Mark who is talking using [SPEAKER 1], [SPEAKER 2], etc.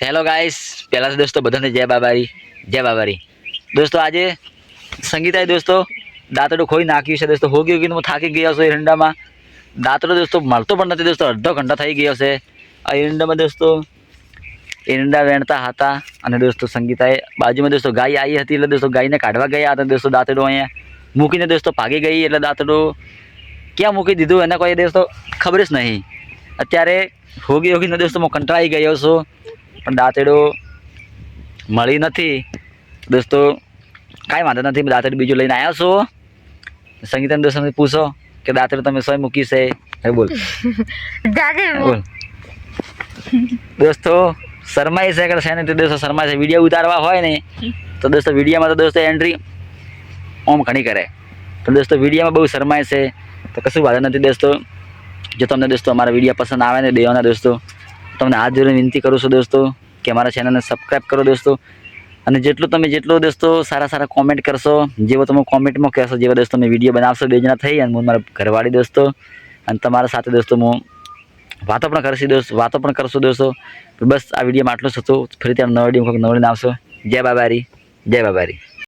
[SPEAKER 1] Hello guys, પહેલા તો દોસ્તો બધાને જય બાબારી દોસ્તો. આજે સંગીતાએ દોસ્તો દાંતડું ખોઈ નાખ્યું છે દોસ્તો. હોગી હોગીને હું થાકી ગયો છું એરંડામાં. દાંતડો દોસ્તો મળતો પણ નથી દોસ્તો. અડધો ઘંટા થઈ ગયો છે આ એરંડામાં દોસ્તો. એરંડા વેણતા હતા અને દોસ્તો સંગીતાએ બાજુમાં દોસ્તો ગાય આવી હતી એટલે દોસ્તો ગાયને કાઢવા ગયા હતા દોસ્તો. દાંતડો અહીંયા મૂકીને દોસ્તો ભાગી ગઈ એટલે દાંતડો ક્યાં મૂકી દીધું એને કોઈ દોસ્તો ખબર જ નહીં. અત્યારે હોગી હોગીને દોસ્તો હું કંટાળી ગયો છું પણ દાંતેડો મળી નથી દોસ્તો. કાંઈ વાંધો નથી, દાંતેડું બીજું લઈને આવ્યો છો. સંગીતાને દોસ્તો પૂછો કે દાંતેડું તમે સોય મૂકી છે. હવે બોલ બોલ દોસ્તો. શરમાઈ છે કે છે ને દોસ્તો શરમાય છે. વિડીયો ઉતારવા હોય ને તો દોસ્તો વિડીયોમાં તો દોસ્તો એન્ટ્રી ઓમ ઘણી કરે તો દોસ્તો વિડીયોમાં બહુ શરમાય છે. તો કશું વાંધો નથી દોસ્તો. જો તમને દોસ્તો અમારા વિડીયો પસંદ આવે ને દેવાના દોસ્તો, તમને હાથ જોડીને વિનંતી કરું છું દોસ્તો કે અમારા ચેનલને સબસ્ક્રાઈબ કરો દોસ્તો. અને જેટલું દોસ્તો સારા કોમેન્ટ કરશો, જેવો તમે કોમેન્ટમાં કહેશો, જેવા દોસ્તો તમે વિડીયો બનાવશો બે જણા થઈ અને હું મારા ઘરવાળી દોસ્તો અને તમારા સાથે દોસ્તો હું વાતો પણ કરશું દોસ્તો. બસ આ વિડીયોમાં આટલું જ હતું. ફરીથી નવા વિડીયો નવડીને આવશો. જય બાબારી.